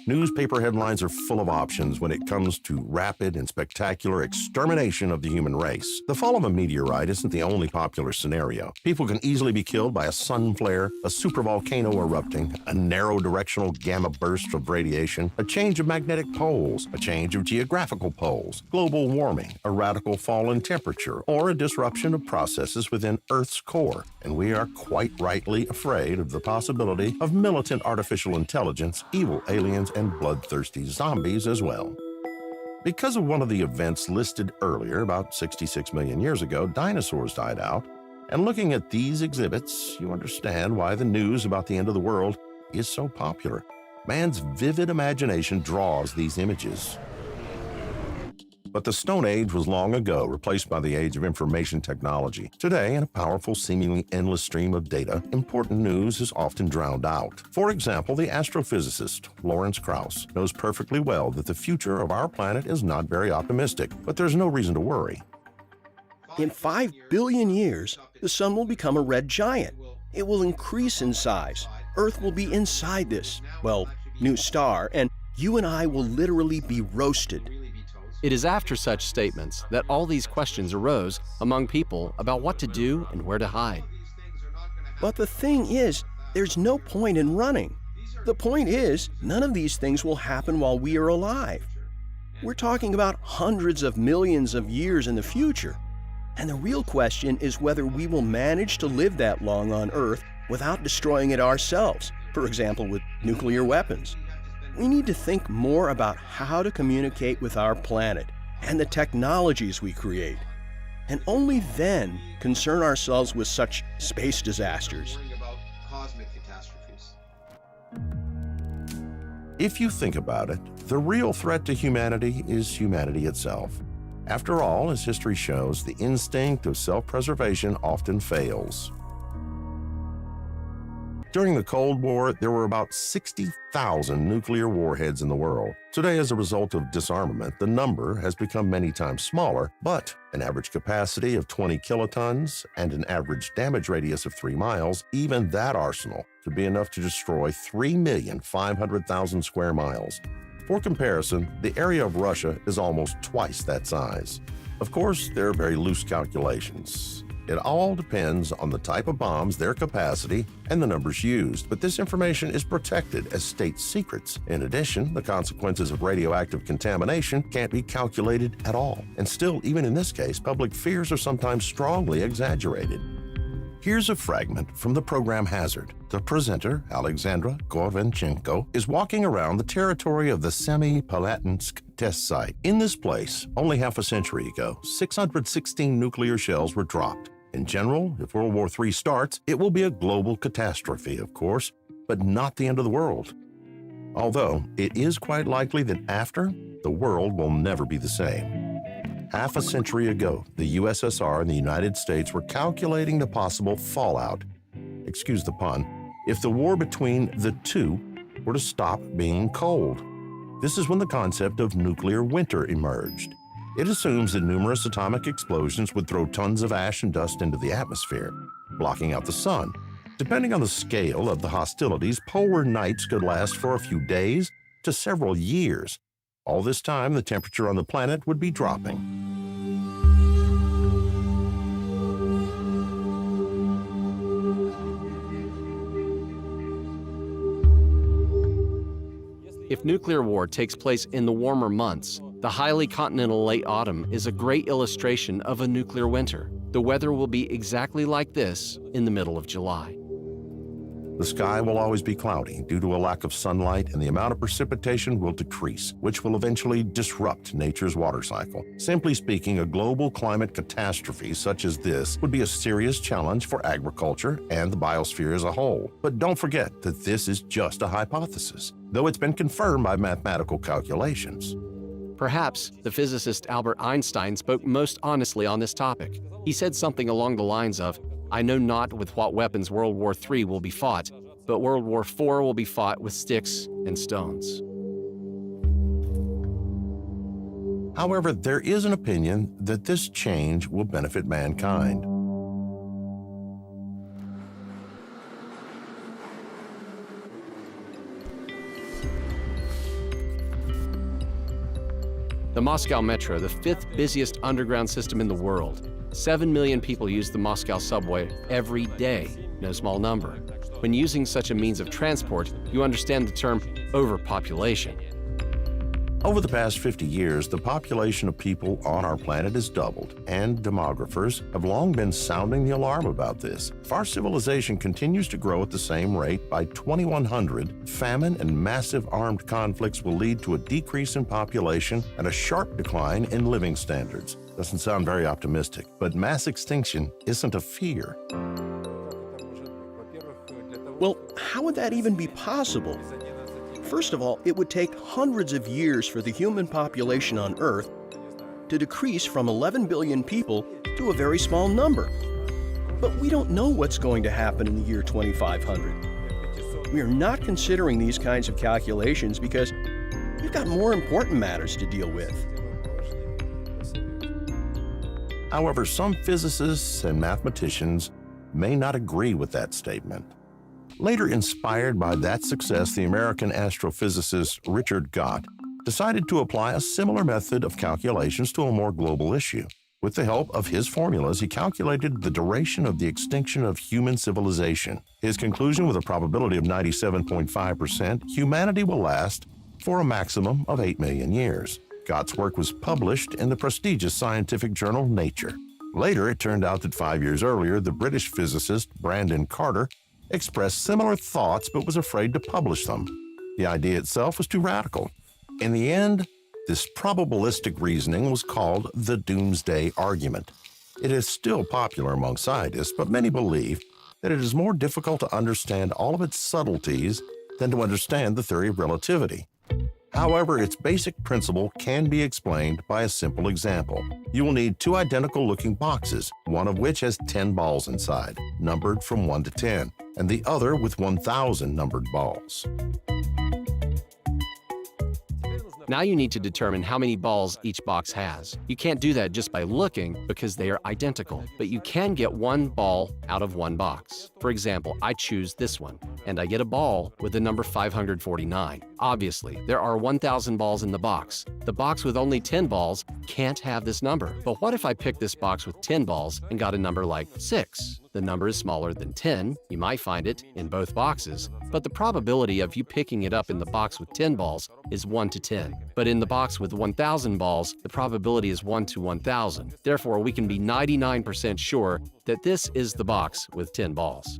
Newspaper headlines are full of options when it comes to rapid and spectacular extermination of the human race. The fall of a meteorite isn't the only popular scenario. People can easily be killed by a sun flare, a supervolcano erupting, a narrow directional gamma burst of radiation, a change of magnetic poles, a change of geographical poles, global warming, a radical fall in temperature, or a disruption of processes within Earth's core. And we are quite rightly afraid of the possibility of militant artificial intelligence, evil aliens, and bloodthirsty zombies as well. Because of one of the events listed earlier, about 66 million years ago, dinosaurs died out. And looking at these exhibits, you understand why the news about the end of the world is so popular. Man's vivid imagination draws these images. But the Stone Age was long ago replaced by the age of information technology. Today, in a powerful, seemingly endless stream of data, important news is often drowned out. For example, the astrophysicist Lawrence Krauss knows perfectly well that the future of our planet is not very optimistic, but there's no reason to worry. In 5 billion years, the sun will become a red giant. It will increase in size. Earth will be inside this, well, new star, and you and I will literally be roasted. It is after such statements that all these questions arose among people about what to do and where to hide. But the thing is, there's no point in running. The point is, none of these things will happen while we are alive. We're talking about hundreds of millions of years in the future. And the real question is whether we will manage to live that long on Earth without destroying it ourselves, for example, with nuclear weapons. We need to think more about how to communicate with our planet and the technologies we create, and only then concern ourselves with such space disasters. If you think about it, the real threat to humanity is humanity itself. After all, as history shows, the instinct of self-preservation often fails. During the Cold War, there were about 60,000 nuclear warheads in the world. Today, as a result of disarmament, the number has become many times smaller, but an average capacity of 20 kilotons and an average damage radius of 3 miles, even that arsenal could be enough to destroy 3,500,000 square miles. For comparison, the area of Russia is almost twice that size. Of course, there are very loose calculations. It all depends on the type of bombs, their capacity, and the numbers used, but this information is protected as state secrets. In addition, the consequences of radioactive contamination can't be calculated at all. And still, even in this case, public fears are sometimes strongly exaggerated. Here's a fragment from the program Hazard. The presenter, Alexandra Korvenchenko, is walking around the territory of the Semipalatinsk test site. In this place, only half a century ago, 616 nuclear shells were dropped. In general, if World War III starts, it will be a global catastrophe, of course, but not the end of the world. Although, it is quite likely that after, the world will never be the same. Half a century ago, the USSR and the United States were calculating the possible fallout, excuse the pun, if the war between the two were to stop being cold. This is when the concept of nuclear winter emerged. It assumes that numerous atomic explosions would throw tons of ash and dust into the atmosphere, blocking out the sun. Depending on the scale of the hostilities, polar nights could last for a few days to several years. All this time, the temperature on the planet would be dropping. If nuclear war takes place in the warmer months, the highly continental late autumn is a great illustration of a nuclear winter. The weather will be exactly like this in the middle of July. The sky will always be cloudy due to a lack of sunlight, and the amount of precipitation will decrease, which will eventually disrupt nature's water cycle. Simply speaking, a global climate catastrophe such as this would be a serious challenge for agriculture and the biosphere as a whole. But don't forget that this is just a hypothesis, though it's been confirmed by mathematical calculations. Perhaps the physicist Albert Einstein spoke most honestly on this topic. He said something along the lines of, "I know not with what weapons World War III will be fought, but World War IV will be fought with sticks and stones." However, there is an opinion that this change will benefit mankind. The Moscow Metro, the fifth busiest underground system in the world. 7 million people use the Moscow subway every day, no small number. When using such a means of transport, you understand the term overpopulation. Over the past 50 years, the population of people on our planet has doubled, and demographers have long been sounding the alarm about this. If our civilization continues to grow at the same rate, by 2100, famine and massive armed conflicts will lead to a decrease in population and a sharp decline in living standards. Doesn't sound very optimistic, but mass extinction isn't a fear. Well, how would that even be possible? First of all, it would take hundreds of years for the human population on Earth to decrease from 11 billion people to a very small number. But we don't know what's going to happen in the year 2500. We are not considering these kinds of calculations because we've got more important matters to deal with. However, some physicists and mathematicians may not agree with that statement. Later inspired by that success, the American astrophysicist Richard Gott decided to apply a similar method of calculations to a more global issue. With the help of his formulas, he calculated the duration of the extinction of human civilization. His conclusion, with a probability of 97.5%, humanity will last for a maximum of 8 million years. Gott's work was published in the prestigious scientific journal Nature. Later, it turned out that 5 years earlier, the British physicist Brandon Carter expressed similar thoughts but was afraid to publish them. The idea itself was too radical. In the end, this probabilistic reasoning was called the doomsday argument. It is still popular among scientists, but many believe that it is more difficult to understand all of its subtleties than to understand the theory of relativity. However, its basic principle can be explained by a simple example. You will need two identical-looking boxes, one of which has 10 balls inside, numbered from 1 to 10, and the other with 1,000 numbered balls. Now you need to determine how many balls each box has. You can't do that just by looking because they are identical, but you can get one ball out of one box. For example, I choose this one, and I get a ball with the number 549. Obviously, there are 1,000 balls in the box. The box with only 10 balls can't have this number. But what if I pick this box with 10 balls and got a number like 6? The number is smaller than 10. You might find it in both boxes, but the probability of you picking it up in the box with 10 balls is 1 to 10. But in the box with 1,000 balls, the probability is 1 to 1,000. Therefore, we can be 99% sure that this is the box with 10 balls.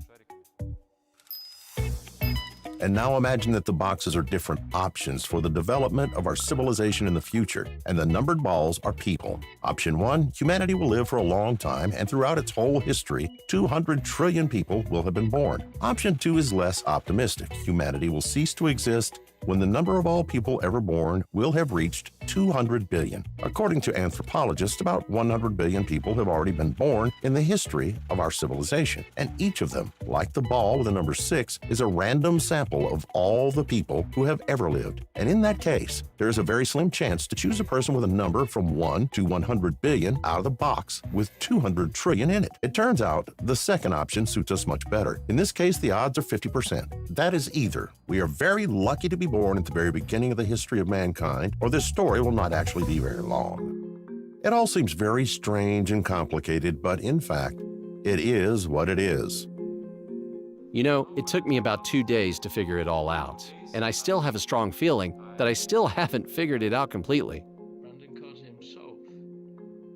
And now imagine that the boxes are different options for the development of our civilization in the future, and the numbered balls are people. Option 1, humanity will live for a long time, and throughout its whole history, 200 trillion people will have been born. Option 2 is less optimistic. Humanity will cease to exist when the number of all people ever born will have reached 200 billion. According to anthropologists, about 100 billion people have already been born in the history of our civilization, and each of them, like the ball with the number 6, is a random sample of all the people who have ever lived. And in that case, there is a very slim chance to choose a person with a number from 1 to 100 billion out of the box with 200 trillion in it. It turns out the second option suits us much better. In this case, the odds are 50%. That is either we are very lucky to be born at the very beginning of the history of mankind, or this story will not actually be very long. It all seems very strange and complicated, but in fact, it is what it is. You know, it took me about 2 days to figure it all out, and I still have a strong feeling that I still haven't figured it out completely.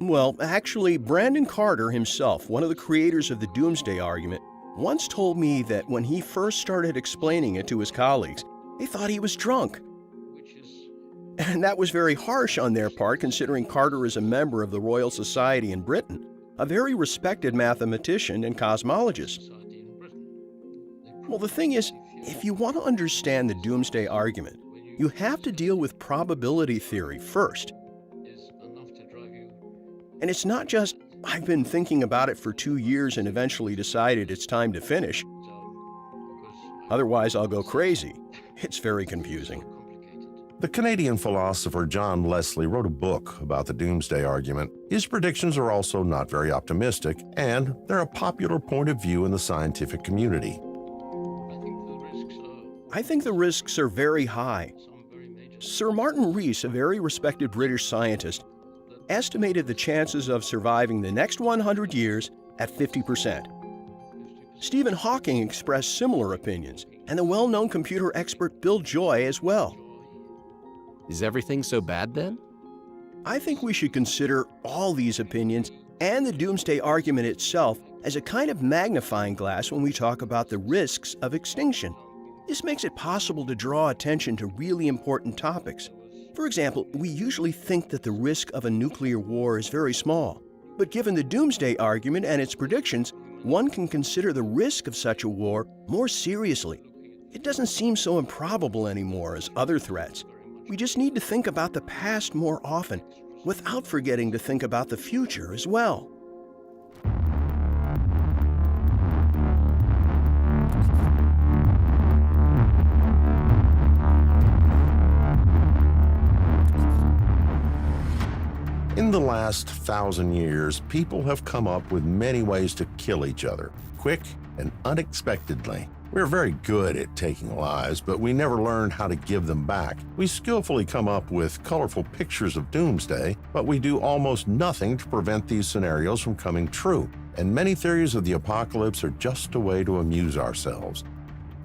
Well, actually, Brandon Carter himself, one of the creators of the doomsday argument, once told me that when he first started explaining it to his colleagues, they thought he was drunk. And that was very harsh on their part, considering Carter is a member of the Royal Society in Britain, a very respected mathematician and cosmologist. Well, the thing is, if you want to understand the doomsday argument, you have to deal with probability theory first. And it's not just, I've been thinking about it for 2 years and eventually decided it's time to finish. Otherwise, I'll go crazy. It's very confusing. The Canadian philosopher John Leslie wrote a book about the doomsday argument. His predictions are also not very optimistic, and they're a popular point of view in the scientific community. I think the risks are very high. Sir Martin Rees, a very respected British scientist, estimated the chances of surviving the next 100 years at 50%. Stephen Hawking expressed similar opinions, and the well-known computer expert Bill Joy as well. Is everything so bad then? I think we should consider all these opinions and the doomsday argument itself as a kind of magnifying glass when we talk about the risks of extinction. This makes it possible to draw attention to really important topics. For example, we usually think that the risk of a nuclear war is very small, but given the doomsday argument and its predictions, one can consider the risk of such a war more seriously. It doesn't seem so improbable anymore as other threats. We just need to think about the past more often, without forgetting to think about the future as well. In the last 1,000 years, people have come up with many ways to kill each other, quick and unexpectedly. We're very good at taking lives, but we never learned how to give them back. We skillfully come up with colorful pictures of doomsday, but we do almost nothing to prevent these scenarios from coming true. And many theories of the apocalypse are just a way to amuse ourselves.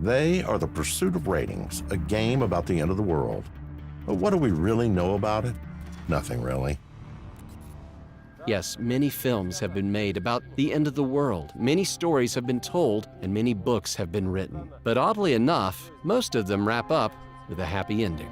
They are the pursuit of ratings, a game about the end of the world. But what do we really know about it? Nothing really. Yes, many films have been made about the end of the world. Many stories have been told, and many books have been written. But oddly enough, most of them wrap up with a happy ending.